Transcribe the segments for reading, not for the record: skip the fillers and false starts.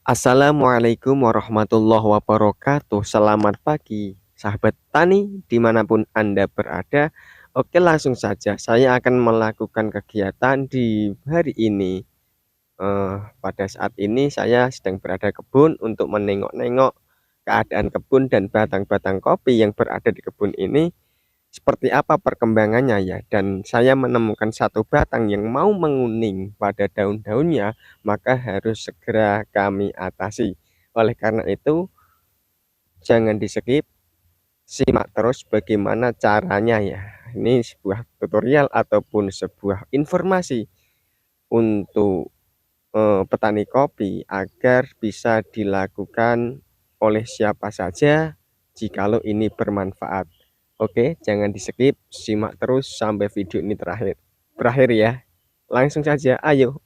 Assalamualaikum warahmatullahi wabarakatuh. Selamat pagi, sahabat tani, dimanapun Anda berada. Oke, langsung saja. Saya akan melakukan kegiatan di hari ini. Pada saat ini saya sedang berada di kebun untuk menengok-nengok keadaan kebun dan batang-batang kopi yang berada di kebun ini seperti apa perkembangannya ya. Dan saya menemukan satu batang yang mau menguning pada daun-daunnya, maka harus segera kami atasi. Oleh karena itu, jangan di skip, simak terus bagaimana caranya ya. Ini sebuah tutorial ataupun sebuah informasi untuk petani kopi agar bisa dilakukan oleh siapa saja jikalau ini bermanfaat. Oke, jangan di skip, simak terus sampai video ini berakhir ya. Langsung saja, ayo.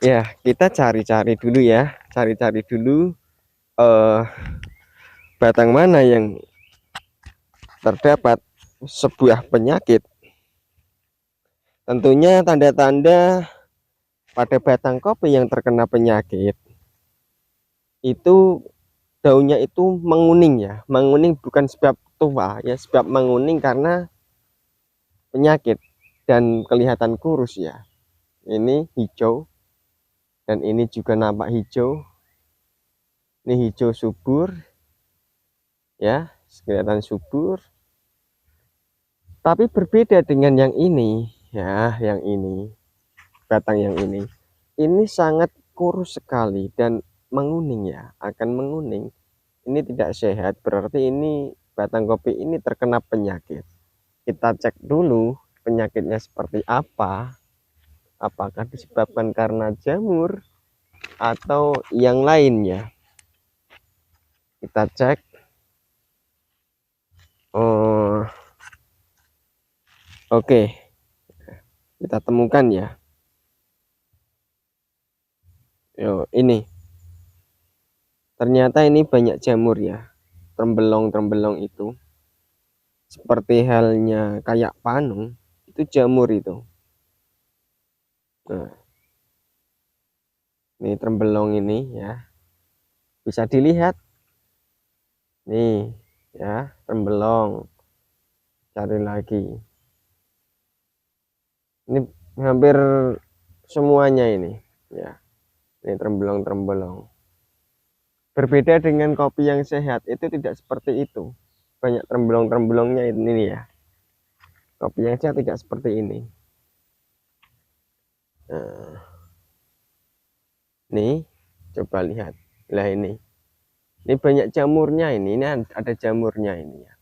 Ya, kita cari-cari dulu ya. Cari-cari dulu eh, batang mana yang terdapat sebuah penyakit. Tentunya tanda-tanda pada batang kopi yang terkena penyakit itu daunnya itu menguning ya. Menguning bukan sebab tua ya, sebab menguning karena penyakit dan kelihatan kurus ya. Ini hijau dan ini juga nampak hijau. Ini hijau subur ya, kelihatan subur. Tapi berbeda dengan yang ini ya, yang ini batang yang ini. Ini sangat kurus sekali dan menguning ya, akan menguning. Ini tidak sehat, berarti ini batang kopi ini terkena penyakit. Kita cek dulu penyakitnya seperti apa. Apakah disebabkan karena jamur atau yang lainnya. Kita cek. Oh, oke. Kita temukan ya. Yo, ini. Ternyata ini banyak jamur ya. Trembelong-trembelong itu. Seperti halnya kayak panung, itu jamur itu. Nah, ini trembelong ini ya. Bisa dilihat. Nih, ya, trembelong. Cari lagi. Ini hampir semuanya ini, ya. Ini trembelong-trembelong. Berbeda dengan kopi yang sehat, itu tidak seperti itu. Banyak trembelong-trembelongnya ini ya. Kopi yang sehat tidak seperti ini. Nah, nih, coba lihat. Lah ini. Ini banyak jamurnya ini. Ini ada jamurnya ini ya.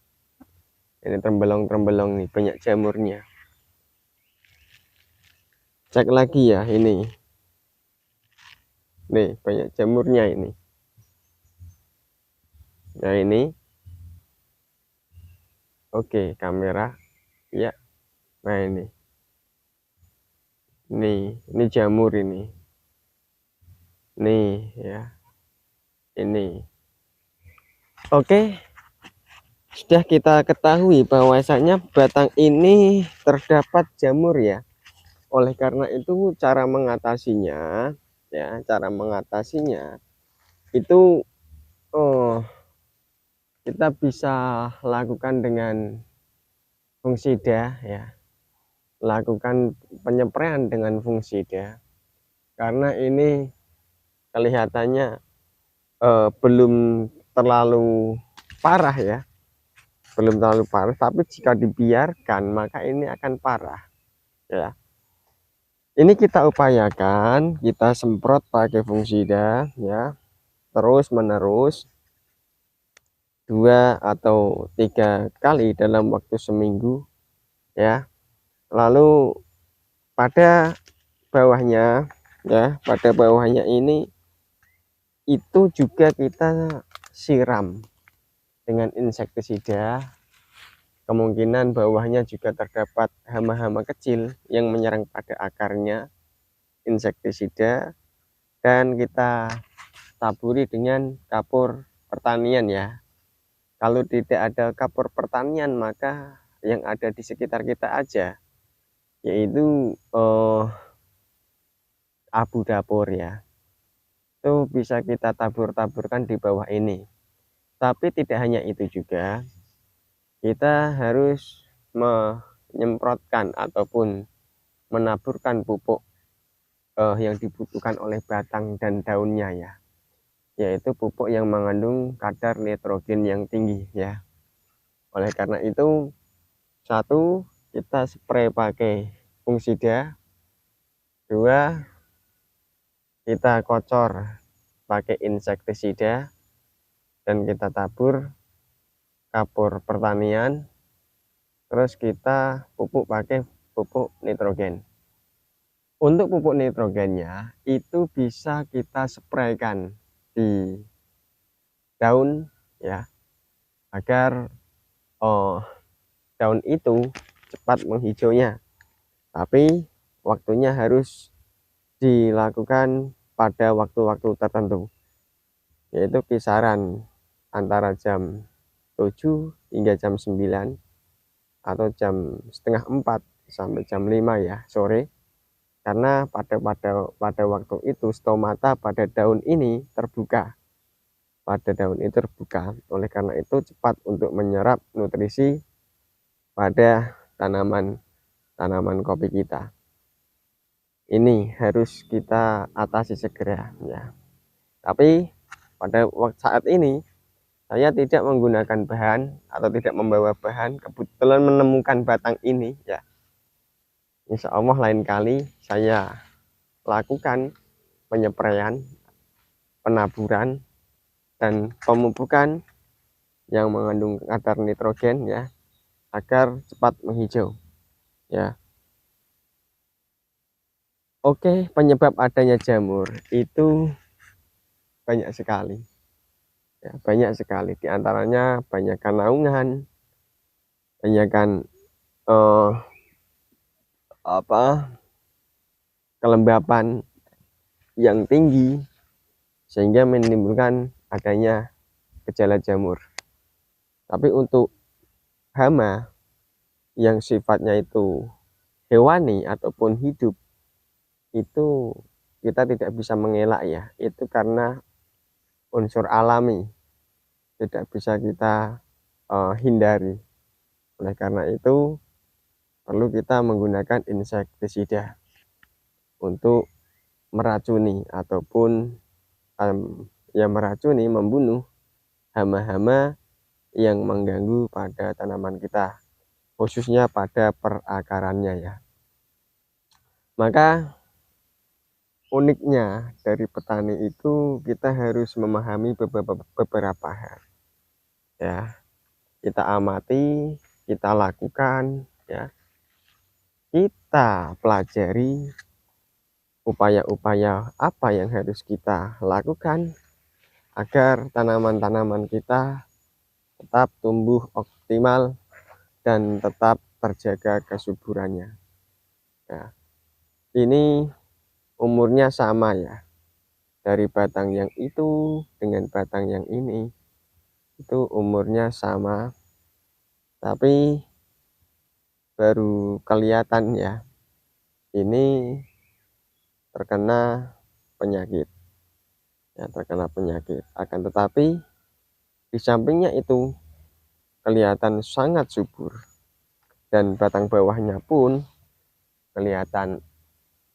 Ini trembelong-trembelong nih, banyak jamurnya. Cek lagi ya ini. Nih, banyak jamurnya ini. Nah, ini. Oke, kamera. Ya. Nah, ini. Ini jamur ini. Nih, ya. Ini. Oke. Sudah kita ketahui bahwasanya batang ini terdapat jamur ya. Oleh karena itu cara mengatasinya ya, cara mengatasinya itu kita bisa lakukan dengan fungsida ya. Lakukan penyepraian dengan fungsida. Karena ini kelihatannya belum terlalu parah ya. Belum terlalu parah, tapi jika dibiarkan maka ini akan parah ya. Ini kita upayakan, kita semprot pakai fungsida ya, terus menerus 2 atau 3 kali dalam waktu seminggu ya. Lalu pada bawahnya ya, pada bawahnya ini itu juga kita siram dengan insektisida. Kemungkinan bawahnya juga terdapat hama-hama kecil yang menyerang pada akarnya, insektisida, dan kita taburi dengan kapur pertanian ya. Kalau tidak ada kapur pertanian maka yang ada di sekitar kita aja, yaitu abu dapur ya. itu bisa kita tabur-taburkan di bawah ini. Tapi tidak hanya itu juga, kita harus menyemprotkan ataupun menaburkan pupuk yang dibutuhkan oleh batang dan daunnya ya, yaitu pupuk yang mengandung kadar nitrogen yang tinggi ya. Oleh karena itu, satu, kita spray pakai fungsida. Dua, kita kocor pakai insektisida dan kita tabur kapur pertanian. Terus kita pupuk pakai pupuk nitrogen. Untuk pupuk nitrogennya itu bisa kita spraykan di daun ya, agar daun itu cepat menghijaunya. Tapi waktunya harus dilakukan pada waktu-waktu tertentu, yaitu kisaran antara jam 7 hingga jam 9 atau jam setengah 4 sampai jam 5 ya sore, karena pada waktu itu stomata pada daun ini terbuka. Oleh karena itu cepat untuk menyerap nutrisi pada tanaman kopi kita. Ini harus kita atasi segera ya. Tapi pada saat ini saya tidak menggunakan bahan atau tidak membawa bahan, kebetulan menemukan batang ini ya. Insya Allah lain kali saya lakukan penyepraian, penaburan, dan pemupukan yang mengandung kadar nitrogen ya, agar cepat menghijau ya. Oke, penyebab adanya jamur itu banyak sekali ya, banyak sekali. Di antaranya banyakkan naungan, banyakkan kelembapan yang tinggi sehingga menimbulkan adanya gejala jamur. Tapi untuk hama yang sifatnya itu hewani ataupun hidup, itu kita tidak bisa mengelak ya, itu karena unsur alami, tidak bisa kita hindari. Oleh karena itu perlu kita menggunakan insektisida untuk meracuni ataupun yang meracuni, membunuh hama-hama yang mengganggu pada tanaman kita, khususnya pada perakarannya ya. Maka uniknya dari petani itu kita harus memahami beberapa hal ya. Kita amati, kita lakukan ya, kita pelajari upaya-upaya apa yang harus kita lakukan agar tanaman-tanaman kita tetap tumbuh optimal dan tetap terjaga kesuburannya ya. Ini umurnya sama ya, dari batang yang itu dengan batang yang ini itu umurnya sama, tapi baru kelihatan ya ini terkena penyakit ya, akan tetapi di sampingnya itu kelihatan sangat subur dan batang bawahnya pun kelihatan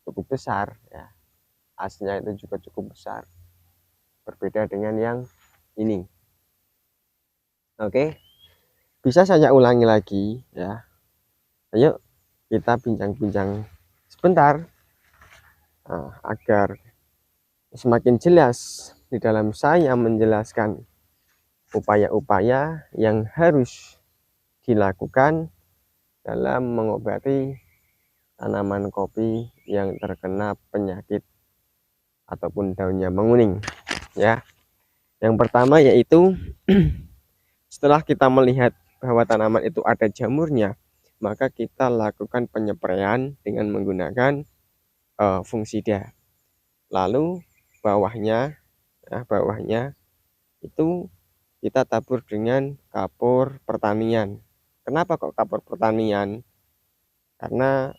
cukup besar ya, asnya itu juga cukup besar, berbeda dengan yang ini. Oke, bisa saya ulangi lagi ya. Ayo kita bincang-bincang sebentar agar semakin jelas di dalam saya menjelaskan upaya-upaya yang harus dilakukan dalam mengobati tanaman kopi yang terkena penyakit ataupun daunnya menguning ya. Yang pertama yaitu setelah kita melihat bahwa tanaman itu ada jamurnya, maka kita lakukan penyempraian dengan menggunakan fungsida. Lalu bawahnya itu kita tabur dengan kapur pertanian. Kenapa kok kapur pertanian? Karena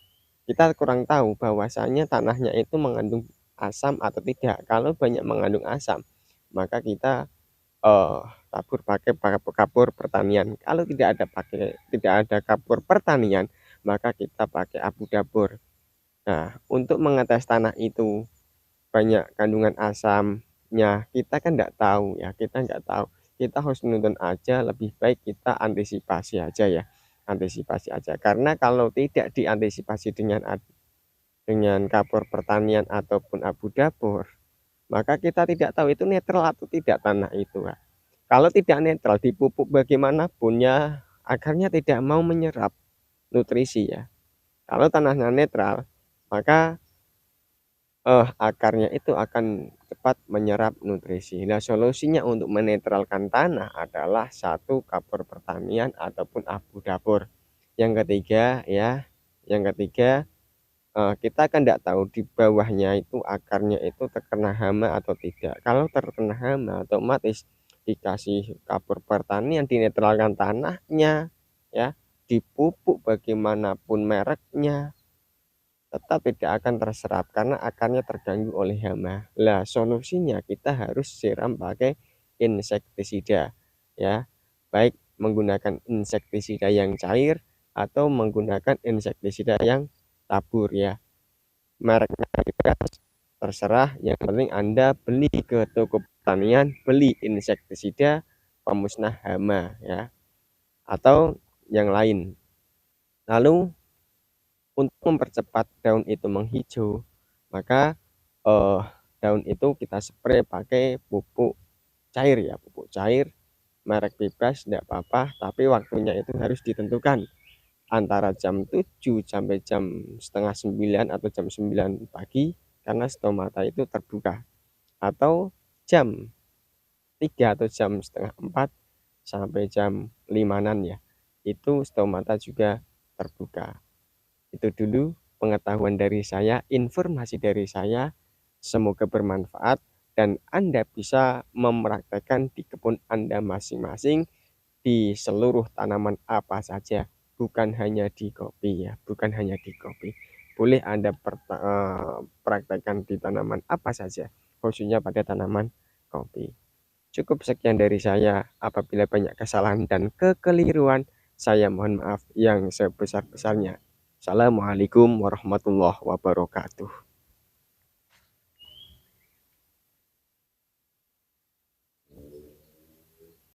kita kurang tahu bahwasanya tanahnya itu mengandung asam atau tidak. Kalau banyak mengandung asam, maka kita eh, tabur pakai kapur pertanian. Kalau tidak ada kapur pertanian, maka kita pakai abu dapur. Nah, untuk mengetes tanah itu banyak kandungan asamnya, kita kan nggak tahu ya, kita nggak tahu. Kita harus menuntun aja, lebih baik kita antisipasi aja ya, antisipasi aja. Karena kalau tidak diantisipasi dengan kapur pertanian ataupun abu dapur, maka kita tidak tahu itu netral atau tidak tanah itu. Kak. Kalau tidak netral, dipupuk bagaimanapun ya, akarnya tidak mau menyerap nutrisi ya. Kalau tanahnya netral, maka akarnya itu akan cepat menyerap nutrisi. Nah, solusinya untuk menetralkan tanah adalah satu kapur pertanian ataupun abu dapur. Yang ketiga ya, yang ketiga kita kan tidak tahu di bawahnya itu akarnya itu terkena hama atau tidak. Kalau terkena hama, otomatis dikasih kapur pertanian, dinetralkan tanahnya, ya, dipupuk bagaimanapun mereknya, tetap tidak akan terserap karena akarnya terganggu oleh hama. Lah, solusinya kita harus siram pakai insektisida, ya, baik menggunakan insektisida yang cair atau menggunakan insektisida yang tabur ya. Mereknya bebas, terserah. Yang penting Anda beli ke toko pertanian, beli insektisida pemusnah hama ya, atau yang lain. Lalu untuk mempercepat daun itu menghijau, maka eh, daun itu kita spray pakai pupuk cair ya, pupuk cair merek bebas tidak apa-apa, tapi waktunya itu harus ditentukan antara jam 7 sampai jam setengah 9 atau jam 9 pagi karena stomata itu terbuka, atau jam 3 atau jam setengah 4 sampai jam 5-an ya, itu stomata juga terbuka. Itu dulu pengetahuan dari saya, informasi dari saya. Semoga bermanfaat dan Anda bisa mempraktekkan di kebun Anda masing-masing di seluruh tanaman apa saja, bukan hanya di kopi ya, bukan hanya di kopi. Boleh Anda praktekkan di tanaman apa saja, khususnya pada tanaman kopi. Cukup sekian dari saya. Apabila banyak kesalahan dan kekeliruan, saya mohon maaf yang sebesar-besarnya. Assalamualaikum warahmatullahi wabarakatuh.